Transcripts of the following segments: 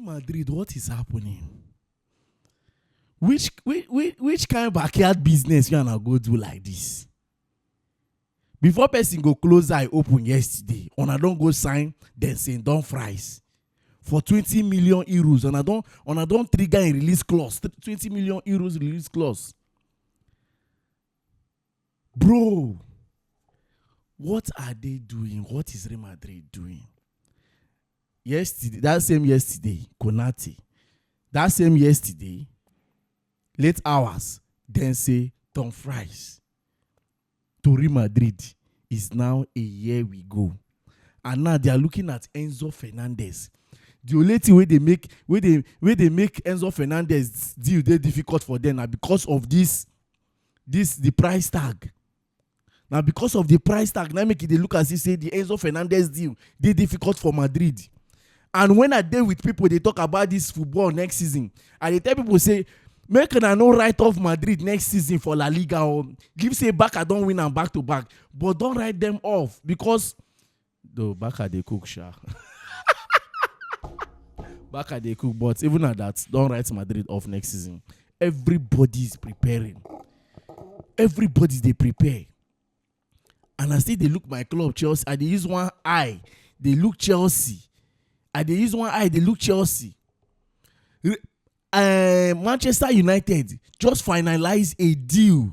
Real Madrid, what is happening? Which kind of backyard business you gonna go do like this? Before person go close eye open yesterday, I don't go sign Denzel Dumfries for 20 million euros. I don't trigger a release clause. 20 million euros release clause. Bro, what are they doing? What is Real Madrid doing? Yesterday, Konate. That same yesterday, late hours, Denzel Dumfries to Real Madrid is now a year we go. And now they are looking at Enzo Fernandez. The only thing where they make Enzo Fernandez deal they difficult for them now because of the price tag. Now because of the price tag, now make it they look as if say the Enzo Fernandez deal they difficult for Madrid. And when I deal with people, they talk about this football next season. And they tell people say, make a no write off Madrid next season for La Liga or give say Barca don't win and back to back, but don't write them off because though Barca they cook sha. Barca they cook, but even at that, don't write Madrid off next season. Everybody is preparing. Everybody they prepare. And I see they look my club Chelsea. And they use one eye, they look Chelsea. And they use one eye, they look Chelsea. Manchester United just finalized a deal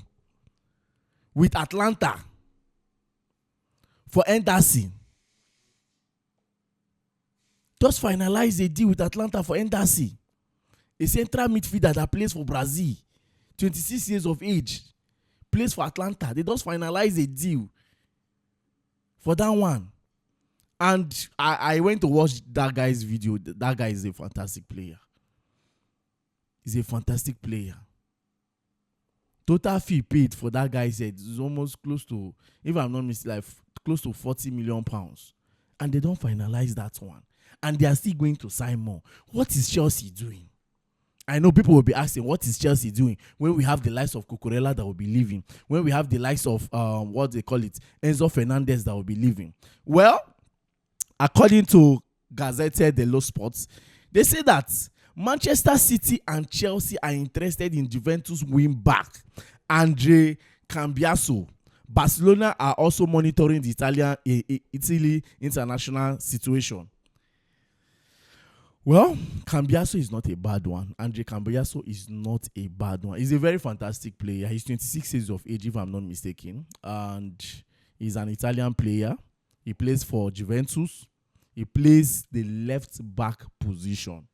with Atlanta for Éderson. Just finalized a deal with Atlanta for Éderson. A central midfielder that plays for Brazil, 26 years of age, plays for Atlanta. They just finalized a deal for that one. And I went to watch that guy's video. That guy is a fantastic player. He's a fantastic player. Total fee paid for that guy said is almost close to, if I'm not mistaken, like close to 40 million pounds. And they don't finalize that one. And they are still going to sign more. What is Chelsea doing? I know people will be asking, what is Chelsea doing when we have the likes of Cucurella that will be leaving? When we have the likes of, what they call it, Enzo Fernandez that will be leaving? Well, according to Gazzetta dello Sport, they say that Manchester City and Chelsea are interested in Juventus wing back Andrea Cambiaso. Barcelona are also monitoring the Italy international situation. Well, Cambiaso is not a bad one. Andrea Cambiaso is not a bad one. He's a very fantastic player. He's 26 years of age, if I'm not mistaken. And he's an Italian player. He plays for Juventus. He plays the left back position.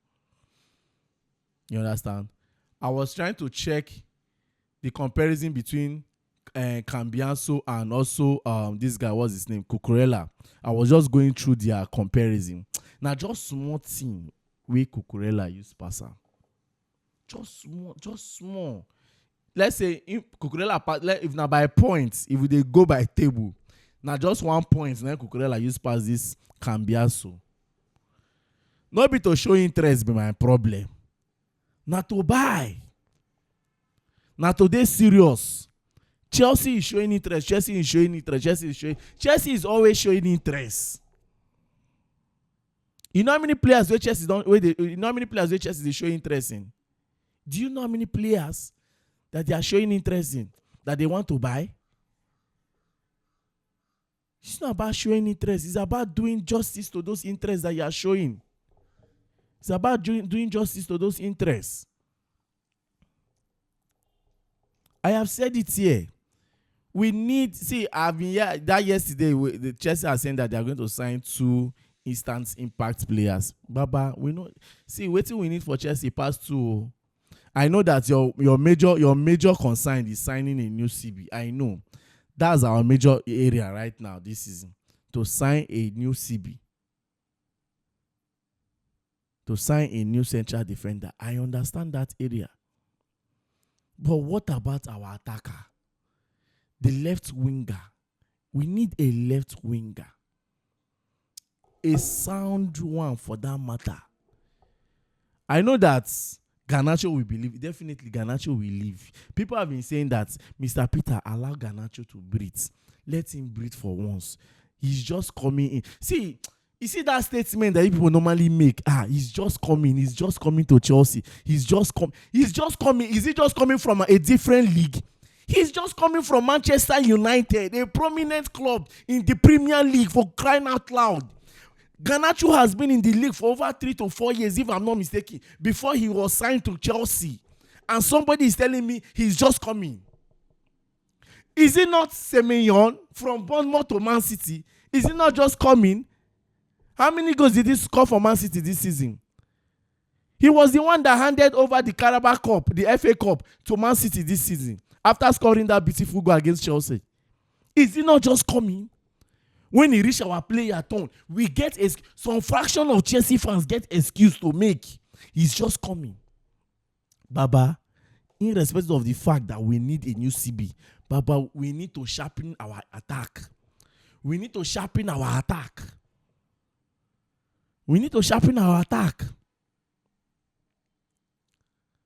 You understand? I was trying to check the comparison between Cambiaso and also this guy, what's his name? Cucurella. I was just going through their comparison. Now, just small thing where Cucurella use passer. Just small. Let's say if Cucurella, if now by points, if they go by table, now just 1 point, then Cucurella use pass this Cambiaso. Not be to show interest be my problem. Not to buy. Not to dey serious. Chelsea is showing interest. Chelsea is always showing interest. You know how many players where Chelsea don't you know how many players where Chelsea they show interest in? Do you know how many players that they are showing interest in that they want to buy? It's not about showing interest. It's about doing justice to those interests that you are showing. It's about doing justice to those interests. I have said it here. We need, I've been here that yesterday. The Chelsea are saying that they are going to sign 2 instant impact players. Baba, we know. What we need for Chelsea pass 2. I know that your major concern is signing a new CB. I know that's our major area right now this season, to sign a new CB, to sign a new central defender. I understand that area. But what about our attacker? The left winger. We need a left winger. A sound one for that matter. I know that Garnacho will believe. Definitely Garnacho will leave. People have been saying that Mr. Peter, allow Garnacho to breathe. Let him breathe for once. He's just coming in. You see that statement that people normally make, he's just coming to Chelsea. He's just coming. Is he just coming from a different league? He's just coming from Manchester United, a prominent club in the Premier League, for crying out loud. Garnacho has been in the league for over 3 to 4 years, if I'm not mistaken, before he was signed to Chelsea. And somebody is telling me he's just coming. Is it not Semenyo from Bournemouth to Man City? Is it not just coming? How many goals did he score for Man City this season? He was the one that handed over the Carabao Cup, the FA Cup, to Man City this season after scoring that beautiful goal against Chelsea. Is he not just coming? When he reach our player turn, we get some fraction of Chelsea fans get excuse to make. He's just coming. Baba, irrespective of the fact that we need a new CB, Baba, we need to sharpen our attack. We need to sharpen our attack. We need to sharpen our attack.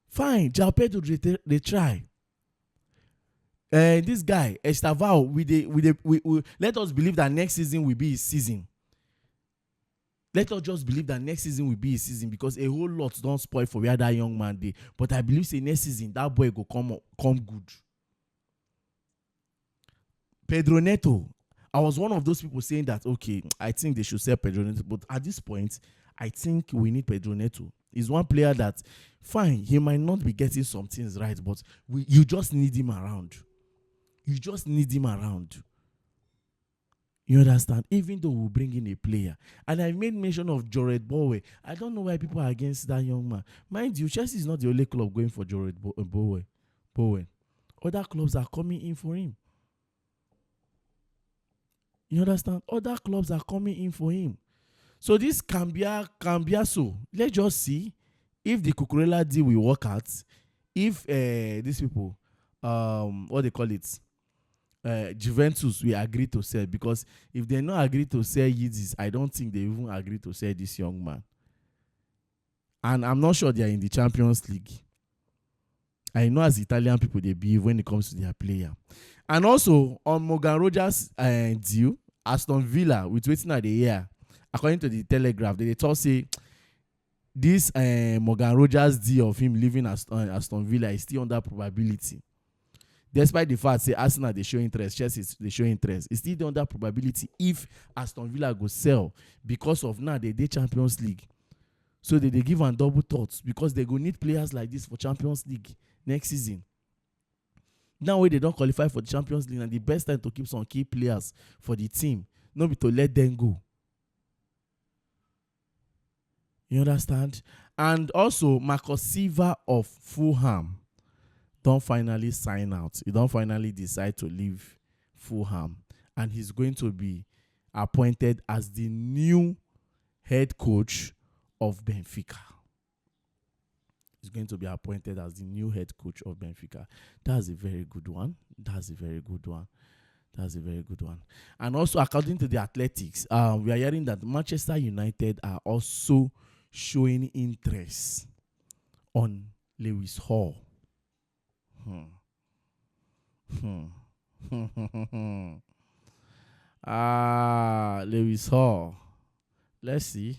Fine, João Pedro, they try. This guy, Estavao, we let us believe that next season will be his season. Let us just believe that next season will be his season, because a whole lot don't spoil for where that young man dey. But I believe say next season that boy go come good. Pedro Neto, I was one of those people saying that, okay, I think they should sell Pedro Neto. But at this point, I think we need Pedro Neto. He's one player that, fine, he might not be getting some things right, but you just need him around. You just need him around. You understand? Even though we bring in a player. And I made mention of Jared Bowen. I don't know why people are against that young man. Mind you, Chelsea is not the only club going for Jared Bowen. Other clubs are coming in for him. You understand? Other clubs are coming in for him. So this Cambiaso, let's just see if the Cucurella deal will work out. If these people, what they call it, Juventus will agree to sell. Because if they not agree to sell Yeezys, I don't think they even agree to sell this young man. And I'm not sure they are in the Champions League. I know as Italian people they behave when it comes to their player. And also on Morgan Rogers deal, Aston Villa with waiting at the year, according to the Telegraph, they thought say this Morgan Rogers deal of him leaving Aston Villa is still under probability. Despite the fact say Arsenal they show interest, Chelsea they show interest, it's still under probability if Aston Villa go sell, because of now they Champions League. So they give them double thoughts, because they go need players like this for Champions League next season. Now when they don't qualify for the Champions League, and the best time to keep some key players for the team, not be to let them go. You understand? And also Marcus Silva of Fulham don't finally sign out. He don't finally decide to leave Fulham, and he's going to be appointed as the new head coach of Benfica. He's going to be appointed as the new head coach of Benfica. That's a very good one. And also, according to the Athletics, we are hearing that Manchester United are also showing interest on Lewis Hall. Lewis Hall. Let's see.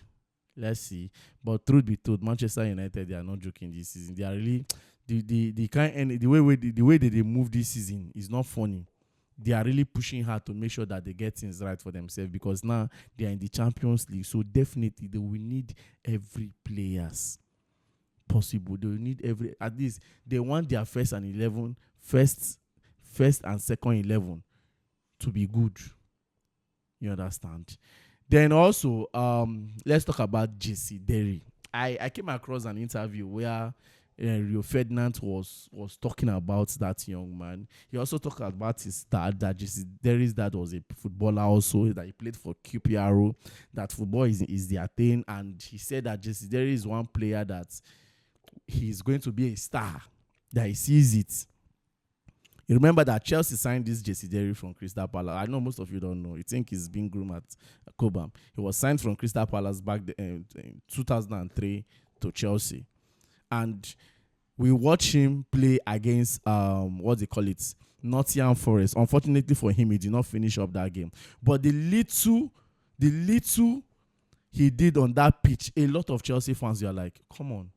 But truth be told, Manchester United, they are not joking this season. They are really the way they move this season is not funny. They are really pushing hard to make sure that they get things right for themselves, because now they are in the Champions League. So definitely they will need every players possible. They will need at least they want their first and second 11 to be good. You understand? Then also, let's talk about JC Derry. I came across an interview where Rio Ferdinand was talking about that young man. He also talked about his dad, that JC Derry's dad was a footballer also, that he played for QPRO, that football is their thing. And he said that JC Derry is one player that he's going to be a star, that he sees it. You remember that Chelsea signed this JC Derry from Crystal Palace. I know most of you don't know. You think he's being groomed at Cobham. He was signed from Crystal Palace back in 2003 to Chelsea. And we watched him play against, Nottingham Forest. Unfortunately for him, he did not finish up that game. But the little he did on that pitch, a lot of Chelsea fans are like, come on.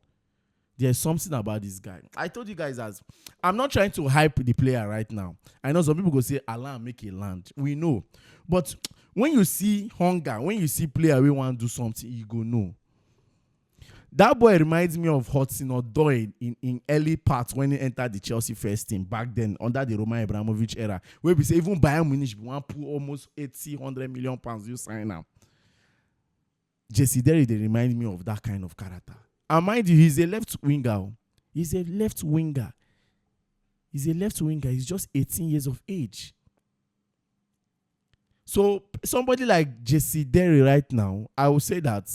There's something about this guy. I told you guys, as I'm not trying to hype the player right now. I know some people go say, Allah make a land. We know. But when you see hunger, when you see player we want to do something, you go know. That boy reminds me of Hudson Odoi in early parts when he entered the Chelsea first team back then under the Roman Abramovich era. Where we say even Bayern Munich want to put almost 100 million pounds you sign now. Jesse Derry, they remind me of that kind of character. And mind you, he's a left winger. He's a left winger. He's just 18 years of age. So somebody like Jesse Derry right now, I would say that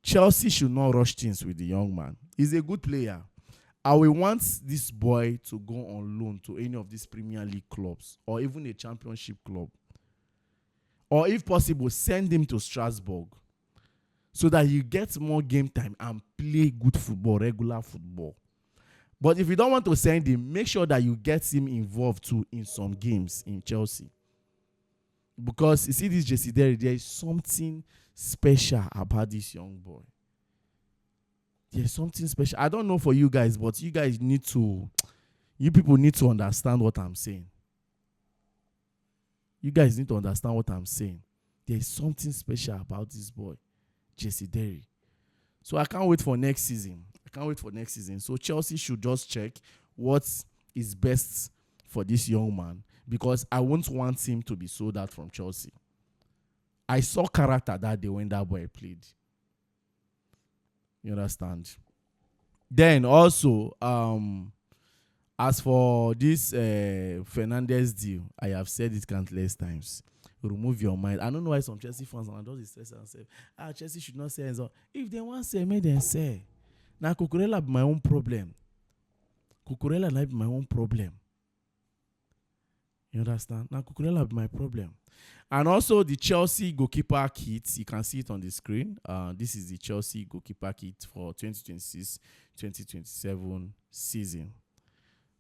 Chelsea should not rush things with the young man. He's a good player. I will want this boy to go on loan to any of these Premier League clubs or even a Championship club. Or if possible, send him to Strasbourg, so that you get more game time and play good football, regular football. But if you don't want to send him, make sure that you get him involved too in some games in Chelsea. Because you see this Jesse Derry, there is something special about this young boy. There's something special. I don't know for you guys, but you people need to understand what I'm saying. You guys need to understand what I'm saying. There's something special about this boy, Jesse Derry. So I can't wait for next season. So Chelsea should just check what is best for this young man, because I won't want him to be sold out from Chelsea. I saw character that day when that boy played. You understand? Then also, as for this Fernandes deal, I have said it countless times. Remove your mind. I don't know why some Chelsea fans are just stressed and say, Chelsea should not sell. So if they want to sell, make them sell. Now, Cucurella be my own problem. Cucurella might be my own problem. You understand? Now, Cucurella be my problem. And also the Chelsea goalkeeper kit. You can see it on the screen. This is the Chelsea goalkeeper kit for 2026-2027 season.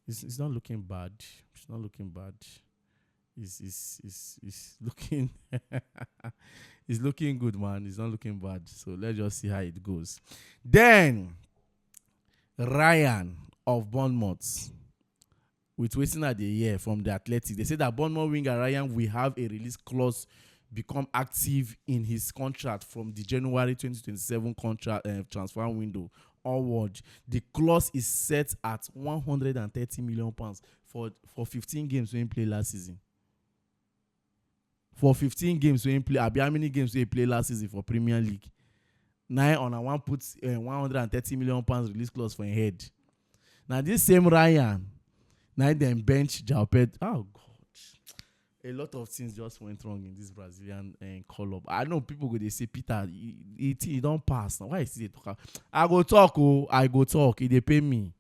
It's not looking bad. It's not looking bad. It's looking it's looking good, man. It's not looking bad. So let's just see how it goes. Then Ryan of Bournemouth, with waiting at the year from the Athletic, they say that Bournemouth winger Ryan will have a release clause become active in his contract from the January 2027 contract transfer window onward. The clause is set at £130 million for 15 games when he played last season. For 15 games when he play, how many games he played last season for Premier League? 9 on a one puts £130 million release clause for a head. Now this same Ryan, now then bench Jalped. Oh God, a lot of things just went wrong in this Brazilian club. I know people go they say Peter, he don't pass. Now why is he talk? I go talk. He they pay me.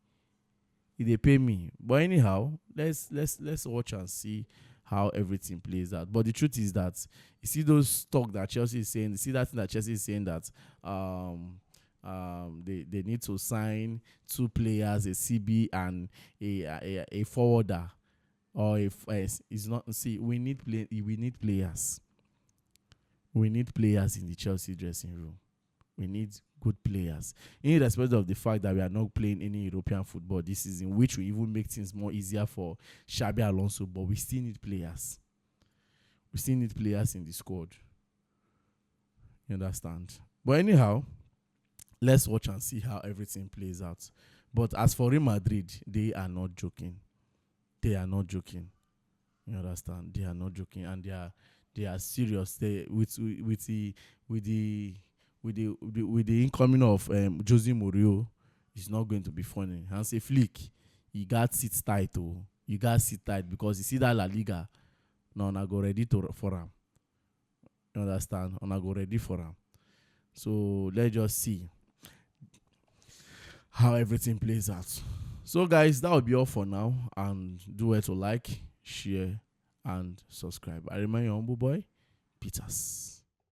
But anyhow, let's watch and see how everything plays out. But the truth is that you see those talk that Chelsea is saying, you see that thing that Chelsea is saying that they need to sign 2 players, a CB and a forwarder, or it's not. See, we need players. We need players in the Chelsea dressing room. We need good players, irrespective of the fact that we are not playing any European football this season, which will even make things more easier for Xabi Alonso. But we still need players. We still need players in the squad. You understand? But anyhow, let's watch and see how everything plays out. But as for Real Madrid, they are not joking. They are not joking. You understand? They are not joking, and they are serious. They with the incoming of Jose Mourinho, it's not going to be funny. Hansi Flick, you got sit tight, because you see that La Liga, now I go ready for him. You understand? And I go ready for him. So let's just see how everything plays out. So guys, that will be all for now, and do it to like, share, and subscribe. I remain your humble boy, Peters.